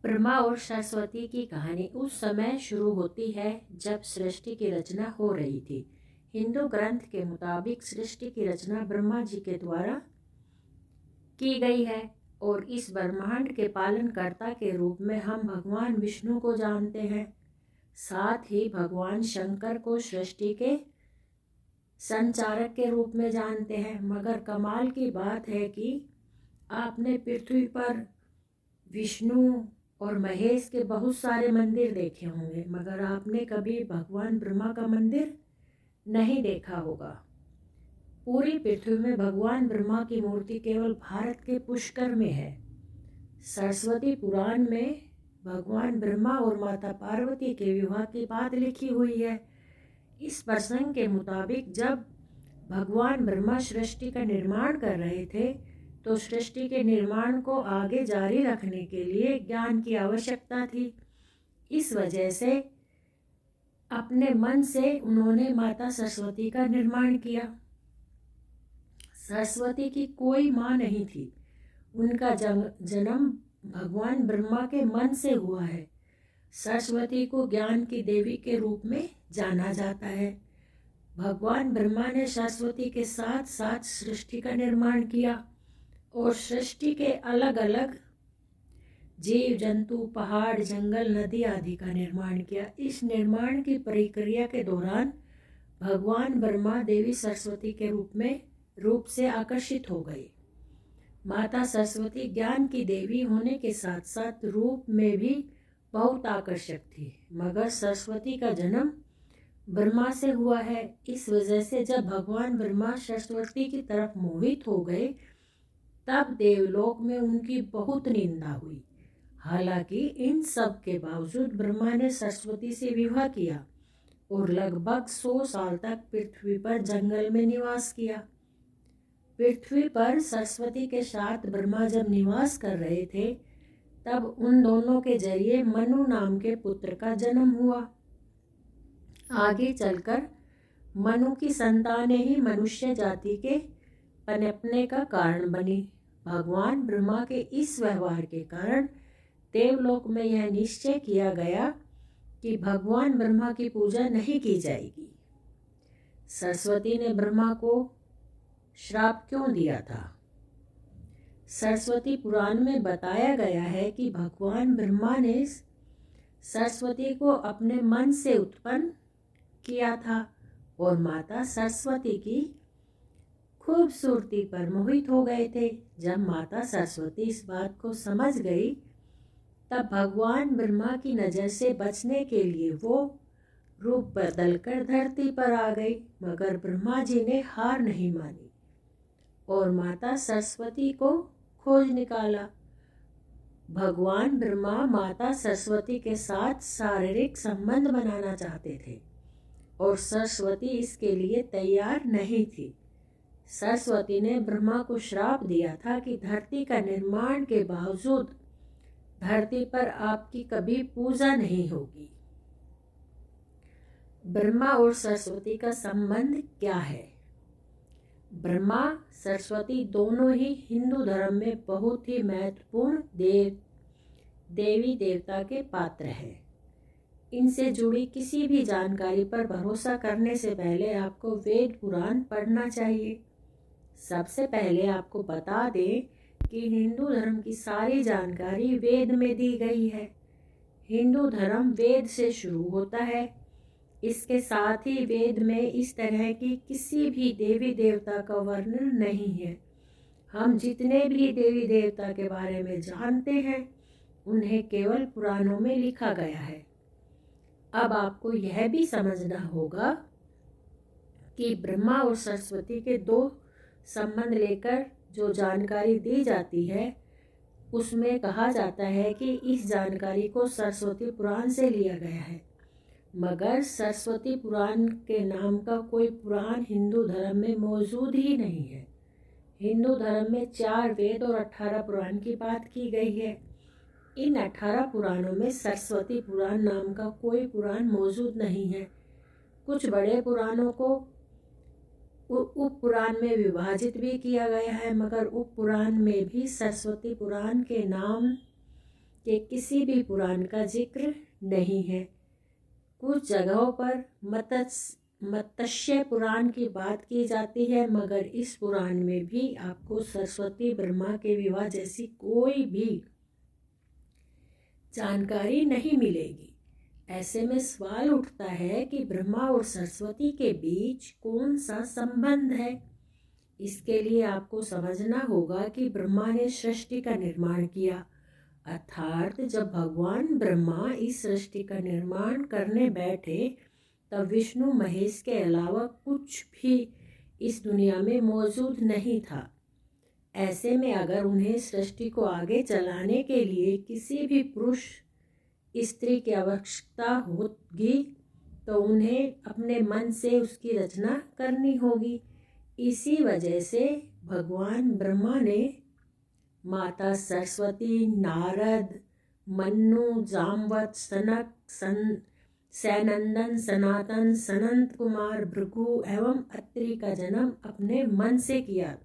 ब्रह्मा और सरस्वती की कहानी उस समय शुरू होती है जब सृष्टि की रचना हो रही थी। हिंदू ग्रंथ के मुताबिक सृष्टि की रचना ब्रह्मा जी के द्वारा की गई है और इस ब्रह्मांड के पालनकर्ता के रूप में हम भगवान विष्णु को जानते हैं। साथ ही भगवान शंकर को सृष्टि के संचारक के रूप में जानते हैं। मगर कमाल की बात है कि आपने पृथ्वी पर विष्णु और महेश के बहुत सारे मंदिर देखे होंगे, मगर आपने कभी भगवान ब्रह्मा का मंदिर नहीं देखा होगा। पूरी पृथ्वी में भगवान ब्रह्मा की मूर्ति केवल भारत के पुष्कर में है। सरस्वती पुराण में भगवान ब्रह्मा और माता पार्वती के विवाह की बात लिखी हुई है। इस प्रसंग के मुताबिक जब भगवान ब्रह्मा सृष्टि का निर्माण कर रहे थे तो सृष्टि के निर्माण को आगे जारी रखने के लिए ज्ञान की आवश्यकता थी। इस वजह से अपने मन से उन्होंने माता सरस्वती का निर्माण किया। सरस्वती की कोई माँ नहीं थी। उनका जन्म भगवान ब्रह्मा के मन से हुआ है। सरस्वती को ज्ञान की देवी के रूप में जाना जाता है। भगवान ब्रह्मा ने सरस्वती के साथ साथ सृष्टि का निर्माण किया और सृष्टि के अलग अलग जीव जंतु, पहाड़, जंगल, नदी आदि का निर्माण किया। इस निर्माण की प्रक्रिया के दौरान भगवान ब्रह्मा देवी सरस्वती के रूप से आकर्षित हो गए। माता सरस्वती ज्ञान की देवी होने के साथ साथ रूप में भी बहुत आकर्षक थी। मगर सरस्वती का जन्म ब्रह्मा से हुआ है। इस वजह से जब भगवान ब्रह्मा सरस्वती की तरफ मोहित हो गए तब देवलोक में उनकी बहुत निंदा हुई। हालांकि इन सब के बावजूद ब्रह्मा ने सरस्वती से विवाह किया और लगभग 100 साल तक पृथ्वी पर जंगल में निवास किया। पृथ्वी पर सरस्वती के साथ ब्रह्मा जब निवास कर रहे थे तब उन दोनों के जरिए मनु नाम के पुत्र का जन्म हुआ। आगे चलकर मनु की संतानें ही मनुष्य जाति के पनपने का कारण बनी। भगवान ब्रह्मा के इस व्यवहार के कारण देवलोक में यह निश्चय किया गया कि भगवान ब्रह्मा की पूजा नहीं की जाएगी। सरस्वती ने ब्रह्मा को श्राप क्यों दिया था? सरस्वती पुराण में बताया गया है कि भगवान ब्रह्मा ने सरस्वती को अपने मन से उत्पन्न किया था और माता सरस्वती की खूबसूरती पर मोहित हो गए थे। जब माता सरस्वती इस बात को समझ गई तब भगवान ब्रह्मा की नज़र से बचने के लिए वो रूप बदलकर धरती पर आ गई। मगर ब्रह्मा जी ने हार नहीं मानी और माता सरस्वती को खोज निकाला। भगवान ब्रह्मा माता सरस्वती के साथ शारीरिक संबंध बनाना चाहते थे और सरस्वती इसके लिए तैयार नहीं थी। सरस्वती ने ब्रह्मा को श्राप दिया था कि धरती का निर्माण के बावजूद धरती पर आपकी कभी पूजा नहीं होगी। ब्रह्मा और सरस्वती का संबंध क्या है? ब्रह्मा सरस्वती दोनों ही हिंदू धर्म में बहुत ही महत्वपूर्ण देवी देवता के पात्र हैं। इनसे जुड़ी किसी भी जानकारी पर भरोसा करने से पहले आपको वेद पुराण पढ़ना चाहिए। सबसे पहले आपको बता दें कि हिंदू धर्म की सारी जानकारी वेद में दी गई है। हिंदू धर्म वेद से शुरू होता है। इसके साथ ही वेद में इस तरह की किसी भी देवी देवता का वर्णन नहीं है। हम जितने भी देवी देवता के बारे में जानते हैं उन्हें केवल पुराणों में लिखा गया है। अब आपको यह भी समझना होगा कि ब्रह्मा और सरस्वती के दो संबंध लेकर जो जानकारी दी जाती है उसमें कहा जाता है कि इस जानकारी को सरस्वती पुराण से लिया गया है। मगर सरस्वती पुराण के नाम का कोई पुराण हिंदू धर्म में मौजूद ही नहीं है। हिंदू धर्म में 4 वेद और 18 पुराण की बात की गई है। इन 18 पुराणों में सरस्वती पुराण नाम का कोई पुराण मौजूद नहीं है। कुछ बड़े पुराणों को उप पुराण में विभाजित भी किया गया है, मगर उप पुराण में भी सरस्वती पुराण के नाम के किसी भी पुराण का जिक्र नहीं है। कुछ जगहों पर मत्स्य पुराण की बात की जाती है, मगर इस पुराण में भी आपको सरस्वती ब्रह्मा के विवाह जैसी कोई भी जानकारी नहीं मिलेगी। ऐसे में सवाल उठता है कि ब्रह्मा और सरस्वती के बीच कौन सा संबंध है। इसके लिए आपको समझना होगा कि ब्रह्मा ने सृष्टि का निर्माण किया, अर्थात जब भगवान ब्रह्मा इस सृष्टि का निर्माण करने बैठे तब विष्णु महेश के अलावा कुछ भी इस दुनिया में मौजूद नहीं था। ऐसे में अगर उन्हें सृष्टि को आगे चलाने के लिए किसी भी पुरुष स्त्री की आवश्यकता होगी तो उन्हें अपने मन से उसकी रचना करनी होगी। इसी वजह से भगवान ब्रह्मा ने माता सरस्वती, नारद, मन्नु, जामवत, सनक, सैनंदन, सनातन, सनंत कुमार, भृगु एवं अत्रि का जन्म अपने मन से किया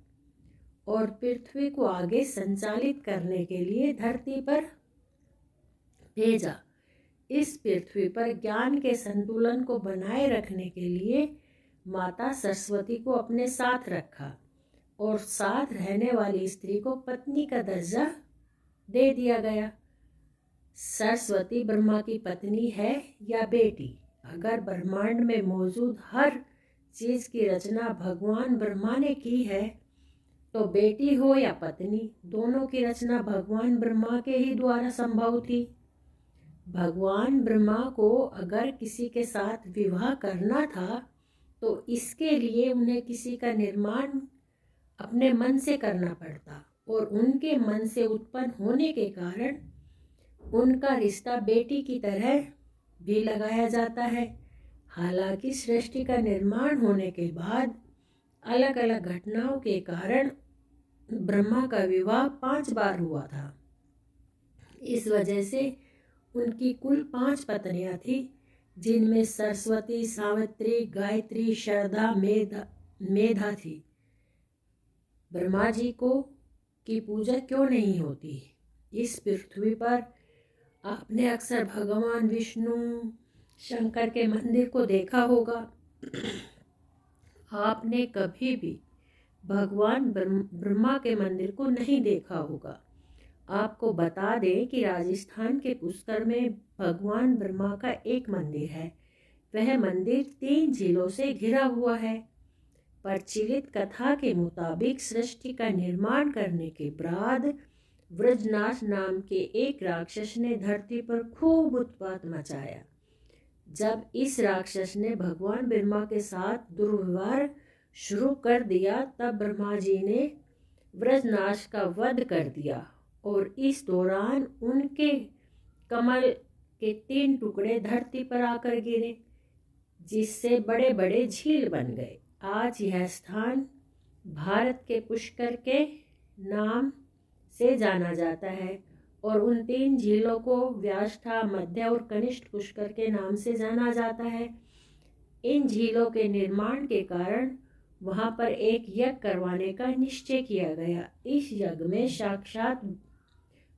और पृथ्वी को आगे संचालित करने के लिए धरती पर भेजा। इस पृथ्वी पर ज्ञान के संतुलन को बनाए रखने के लिए माता सरस्वती को अपने साथ रखा और साथ रहने वाली स्त्री को पत्नी का दर्जा दे दिया गया। सरस्वती ब्रह्मा की पत्नी है या बेटी। अगर ब्रह्मांड में मौजूद हर चीज की रचना भगवान ब्रह्मा ने की है तो बेटी हो या पत्नी, दोनों की रचना भगवान ब्रह्मा के ही द्वारा संभव थी। भगवान ब्रह्मा को अगर किसी के साथ विवाह करना था तो इसके लिए उन्हें किसी का निर्माण अपने मन से करना पड़ता और उनके मन से उत्पन्न होने के कारण उनका रिश्ता बेटी की तरह भी लगाया जाता है। हालांकि सृष्टि का निर्माण होने के बाद अलग अलग घटनाओं के कारण ब्रह्मा का विवाह 5 बार हुआ था। इस वजह से उनकी कुल 5 पत्नियां थी, जिनमें सरस्वती, सावित्री, गायत्री, शारदा, मेधा थी। ब्रह्मा जी को की पूजा क्यों नहीं होती? इस पृथ्वी पर आपने अक्सर भगवान विष्णु, शंकर के मंदिर को देखा होगा। आपने कभी भी भगवान ब्रह्मा के मंदिर को नहीं देखा होगा। आपको बता दें कि राजस्थान के पुष्कर में भगवान ब्रह्मा का एक मंदिर है। वह मंदिर 3 झीलों से घिरा हुआ है। प्रचलित कथा के मुताबिक सृष्टि का निर्माण करने के बाद वृजनाथ नाम के एक राक्षस ने धरती पर खूब उत्पात मचाया। जब इस राक्षस ने भगवान ब्रह्मा के साथ दुर्व्यवहार शुरू कर दिया तब ब्रह्मा जी ने वृजनाथ का वध कर दिया और इस दौरान उनके कमल के 3 टुकड़े धरती पर आकर गिरे, जिससे बड़े बड़े झील बन गए। आज यह स्थान भारत के पुष्कर के नाम से जाना जाता है और उन 3 झीलों को व्याष्ठा, मध्य और कनिष्ठ पुष्कर के नाम से जाना जाता है। इन झीलों के निर्माण के कारण वहां पर एक यज्ञ करवाने का निश्चय किया गया। इस यज्ञ में साक्षात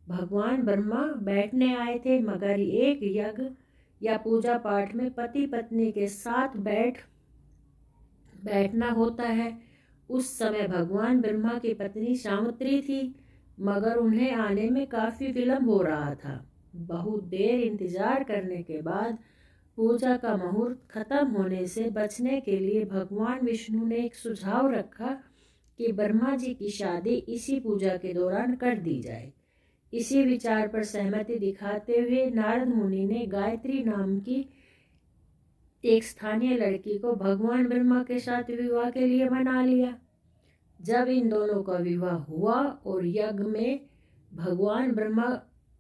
भगवान ब्रह्मा बैठने आए थे, मगर एक यज्ञ या पूजा पाठ में पति पत्नी के साथ बैठना होता है। उस समय भगवान ब्रह्मा की पत्नी सावित्री थी, मगर उन्हें आने में काफी विलंब हो रहा था। बहुत देर इंतजार करने के बाद पूजा का मुहूर्त खत्म होने से बचने के लिए भगवान विष्णु ने एक सुझाव रखा कि ब्रह्मा जी की शादी इसी पूजा के दौरान कर दी जाए। इसी विचार पर सहमति दिखाते हुए नारद मुनि ने गायत्री नाम की एक स्थानीय लड़की को भगवान ब्रह्मा के साथ विवाह के लिए मना लिया। जब इन दोनों का विवाह हुआ और यज्ञ में भगवान ब्रह्मा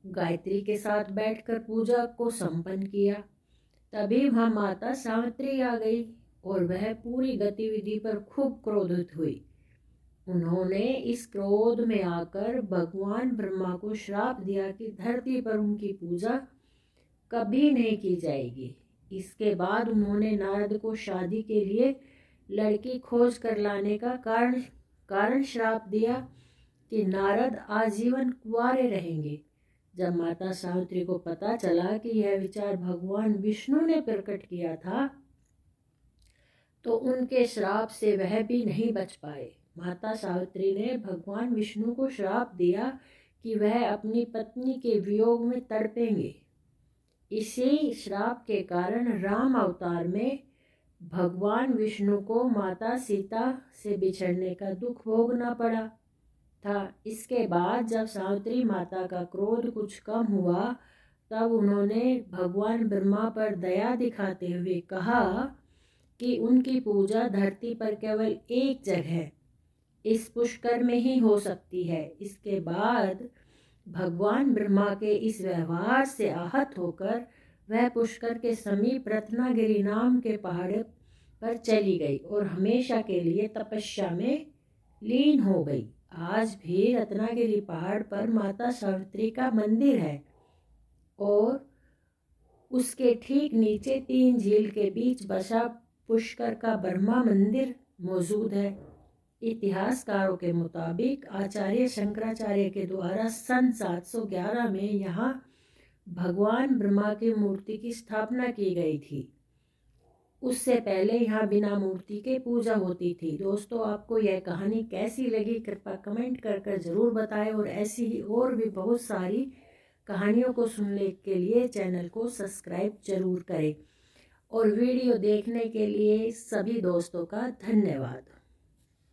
गायत्री के साथ बैठकर पूजा को संपन्न किया, तभी वहां माता सावित्री आ गई और वह पूरी गतिविधि पर खूब क्रोधित हुई। उन्होंने इस क्रोध में आकर भगवान ब्रह्मा को श्राप दिया कि धरती पर उनकी पूजा कभी नहीं की जाएगी। इसके बाद उन्होंने नारद को शादी के लिए लड़की खोज कर लाने का कारण श्राप दिया कि नारद आजीवन कुंवारे रहेंगे जब माता सावित्री को पता चला कि यह विचार भगवान विष्णु ने प्रकट किया था तो उनके श्राप से वह भी नहीं बच पाए। माता सावित्री ने भगवान विष्णु को श्राप दिया कि वह अपनी पत्नी के वियोग में तड़पेंगे। इसी श्राप के कारण राम अवतार में भगवान विष्णु को माता सीता से बिछड़ने का दुख भोगना पड़ा था। इसके बाद जब सावित्री माता का क्रोध कुछ कम हुआ तब उन्होंने भगवान ब्रह्मा पर दया दिखाते हुए कहा कि उनकी पूजा धरती पर केवल एक जगह इस पुष्कर में ही हो सकती है। इसके बाद भगवान ब्रह्मा के इस व्यवहार से आहत होकर वह पुष्कर के समीप रत्नागिरी नाम के पहाड़ पर चली गई और हमेशा के लिए तपस्या में लीन हो गई। आज भी रत्नागिरी पहाड़ पर माता सावित्री का मंदिर है और उसके ठीक नीचे 3 झील के बीच बसा पुष्कर का ब्रह्मा मंदिर मौजूद है। इतिहासकारों के मुताबिक आचार्य शंकराचार्य के द्वारा सन 711 में यहाँ भगवान ब्रह्मा की मूर्ति की स्थापना की गई थी। उससे पहले यहाँ बिना मूर्ति के पूजा होती थी। दोस्तों, आपको यह कहानी कैसी लगी कृपया कमेंट कर ज़रूर बताएं और ऐसी ही और भी बहुत सारी कहानियों को सुनने के लिए चैनल को सब्सक्राइब जरूर करें और वीडियो देखने के लिए सभी दोस्तों का धन्यवाद।